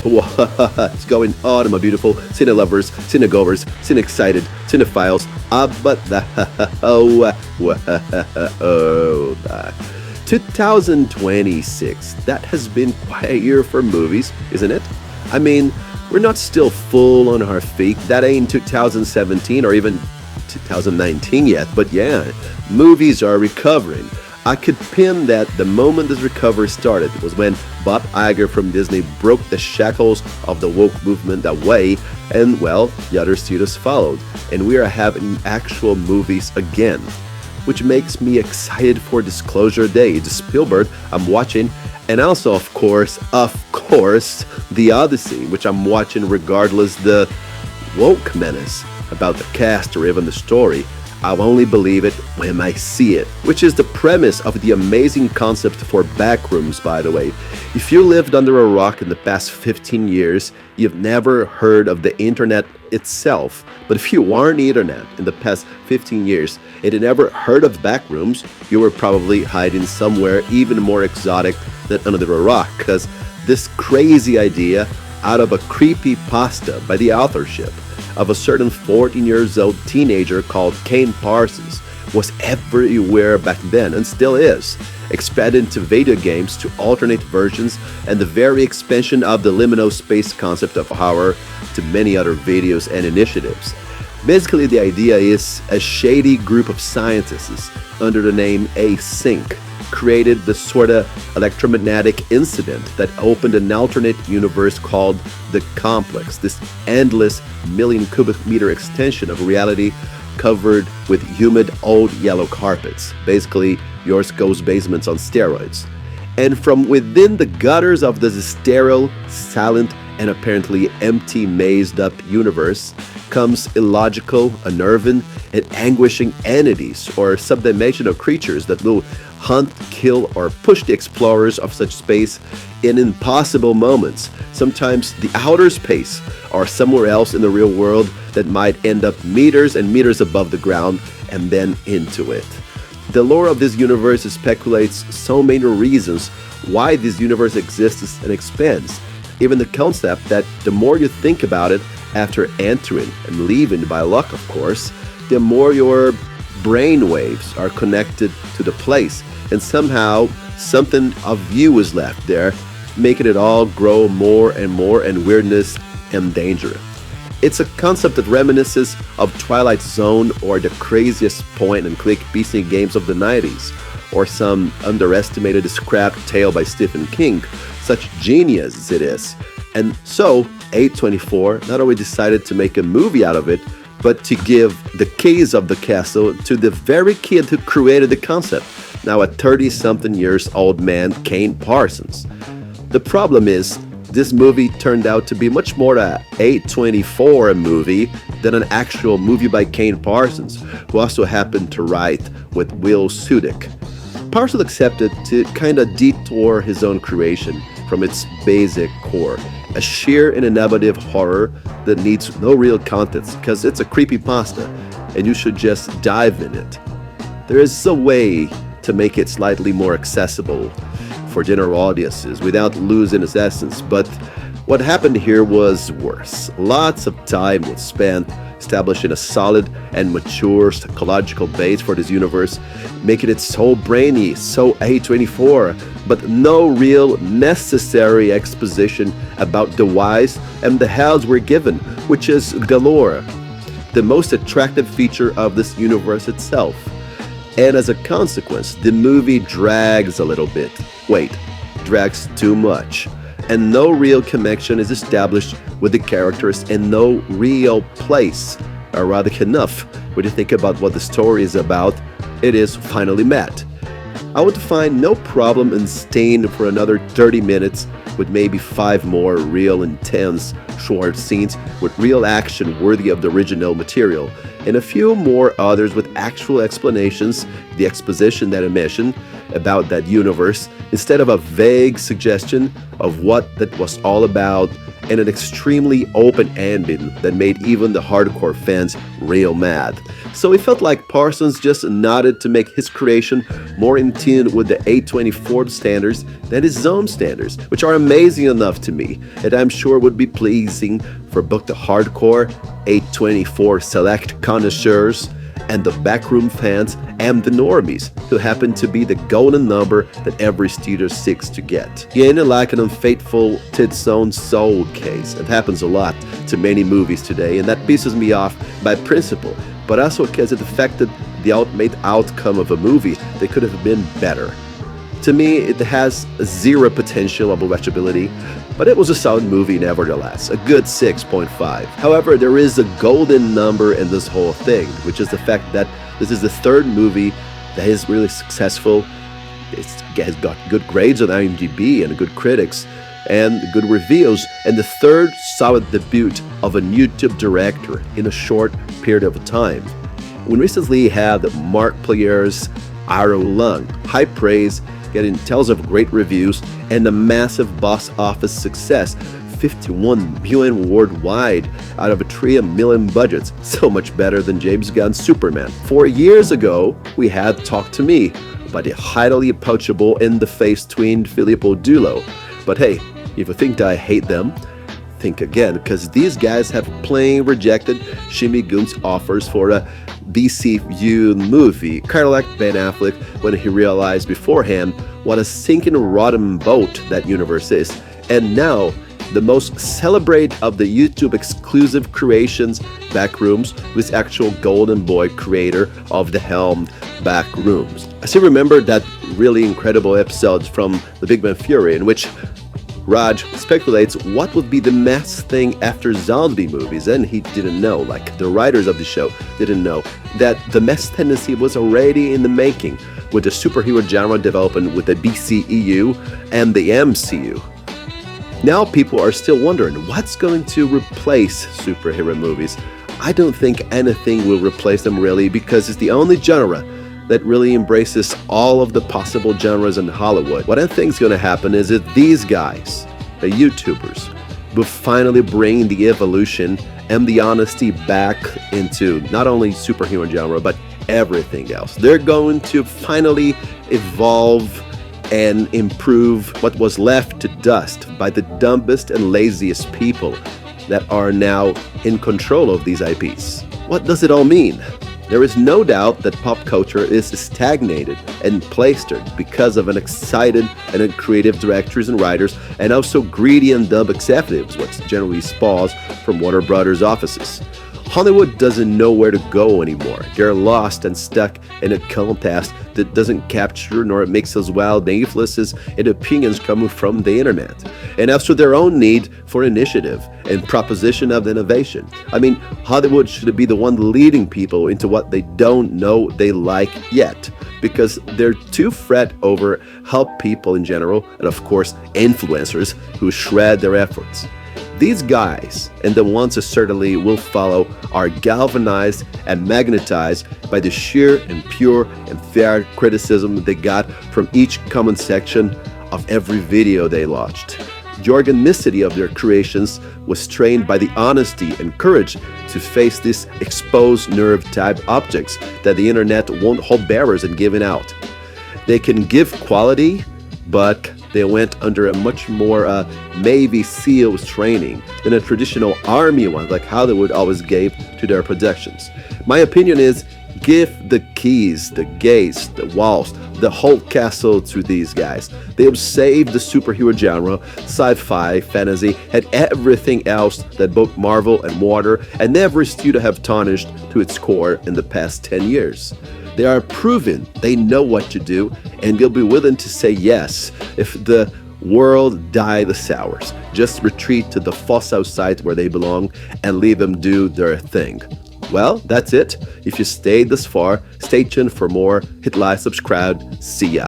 What's going on, my beautiful cine lovers, cinegoers, cine excited, cinephiles? But 2026, that has been quite a year for movies, isn't it? I mean, we're not still full on our feet. That ain't 2017 or even 2019 yet, but yeah, movies are recovering. I could pin that the moment this recovery started was when Bob Iger from Disney broke the shackles of the woke movement away, and well, the other studios followed, and we are having actual movies again. Which makes me excited for Disclosure Day, the Spielberg I'm watching, and also of course, The Odyssey, which I'm watching regardless the woke menace about the cast or even the story. I'll only believe it when I see it, which is the premise of the amazing concept for Backrooms, by the way. If you lived under a rock in the past 15 years, you've never heard of the internet itself. But if you are on the internet in the past 15 years and you never heard of Backrooms, you were probably hiding somewhere even more exotic than under a rock, because this crazy idea out of a creepy pasta by the authorship of a certain 14-year-old teenager called Kane Parsons was everywhere back then and still is, expanded into video games to alternate versions and the very expansion of the liminal space concept of horror to many other videos and initiatives. Basically, the idea is a shady group of scientists under the name Async created the sort of electromagnetic incident that opened an alternate universe called the Complex, this endless million cubic meter extension of reality covered with humid old yellow carpets, basically yours goes basements on steroids. And from within the gutters of this sterile, silent, and apparently empty, mazed-up universe comes illogical, unnerving, and anguishing entities or subdimensional creatures that will hunt, kill, or push the explorers of such space in impossible moments, sometimes the outer space or somewhere else in the real world that might end up meters and meters above the ground and then into it. The lore of this universe speculates so many reasons why this universe exists and expands. Even the concept that the more you think about it after entering and leaving by luck, of course, the more your brain waves are connected to the place, and somehow something of you is left there, making it all grow more and weirdness and danger. It's a concept that reminisces of Twilight Zone or the craziest point-and-click PC games of the 90s, or some underestimated scrap tale by Stephen King, such genius as it is. And so, A24 not only decided to make a movie out of it, but to give the keys of the castle to the very kid who created the concept, now a 30-something years old man, Kane Parsons. The problem is, this movie turned out to be much more a A24 movie than an actual movie by Kane Parsons, who also happened to write with Will Sudick. Parsons accepted to kinda detour his own creation from its basic core, a sheer and innovative horror that needs no real context because it's a creepypasta and you should just dive in it. There is a way to make it slightly more accessible for general audiences without losing its essence, but what happened here was worse. Lots of time was spent establishing a solid and mature psychological base for this universe, making it so brainy, so A24, but no real necessary exposition about the whys and the hows we're given, which is the lore, the most attractive feature of this universe itself. And as a consequence, the movie drags a little bit. Wait, drags too much. And no real connection is established with the characters and no real place. Ironic enough, when you think about what the story is about, it is finally met. I would find no problem in staying for another 30 minutes with maybe 5 more real intense short scenes with real action worthy of the original material, and a few more others with actual explanations, the exposition that I mentioned about that universe, instead of a vague suggestion of what that was all about and an extremely open ending that made even the hardcore fans real mad. So it felt like Parsons just nodded to make his creation more in tune with the A24 standards than his own standards, which are amazing enough to me, and I'm sure would be pleasing for both the hardcore A24 select connoisseurs and the backroom fans and the normies, who happen to be the golden number that every studio seeks to get. Yeah, like an unfaithful tits own soul case. It happens a lot to many movies today, and that pisses me off by principle, but also because it affected the ultimate outcome of a movie that could have been better. To me, it has zero potential of watchability, but it was a solid movie nevertheless, a good 6.5. However, there is a golden number in this whole thing, which is the fact that this is the third movie that is really successful. It has got good grades on IMDb and good critics and good reviews, and the third solid debut of a YouTube director in a short period of time. We recently had Mark Player's Arrow Lung, high praise, getting tons of great reviews, and a massive box office success, 51 million worldwide out of a 3 million budget, so much better than James Gunn's Superman. 4 years ago, we had Talk to Me by the highly approachable in-the-face twin Filippo Dulo. But hey, if you think that I hate them, think again, because these guys have plain rejected Jimmy Gunn's offers for a DCU movie, kind of like Ben Affleck when he realized beforehand what a sinking rotten boat that universe is. And now, the most celebrated of the YouTube exclusive creations, Backrooms, with actual golden boy creator of the helm, Backrooms. I still remember that really incredible episode from The Big Bang Theory in which Raj speculates what would be the next thing after zombie movies, and he didn't know, like the writers of the show didn't know, that the mess tendency was already in the making with the superhero genre development with the BCEU and the MCU. Now people are still wondering what's going to replace superhero movies. I don't think anything will replace them really, because it's the only genre that really embraces all of the possible genres in Hollywood. What I think is going to happen is that these guys, the YouTubers, will finally bring the evolution and the honesty back into not only superhero genre, but everything else. They're going to finally evolve and improve what was left to dust by the dumbest and laziest people that are now in control of these IPs. What does it all mean? There is no doubt that pop culture is stagnated and plastered because of an excited and creative directors and writers, and also greedy and dumb executives, what generally spawns from Warner Brothers offices. Hollywood doesn't know where to go anymore. They're lost and stuck in a contest that doesn't capture nor makes as well influences and opinions coming from the internet. And as to their own need for initiative and proposition of innovation, I mean, Hollywood should be the one leading people into what they don't know they like yet, because they're too fret over how people in general, and of course influencers, who shred their efforts. These guys, and the ones that certainly will follow, are galvanized and magnetized by the sheer and pure and fair criticism they got from each comment section of every video they launched. The organicity of their creations was trained by the honesty and courage to face these exposed nerve type objects that the internet won't hold bearers in giving out. They can give quality, but they went under a much more Navy SEALs training than a traditional army one like Hollywood always gave to their productions. My opinion is, give the keys, the gates, the walls, the whole castle to these guys. They have saved the superhero genre, sci-fi, fantasy, and everything else that both Marvel and Warner and every studio have tarnished to its core in the past 10 years. They are proven they know what to do, and they'll be willing to say yes if the world die the sours. Just retreat to the fossil site where they belong and leave them do their thing. Well, that's it. If you stayed this far, stay tuned for more. Hit like, subscribe. See ya.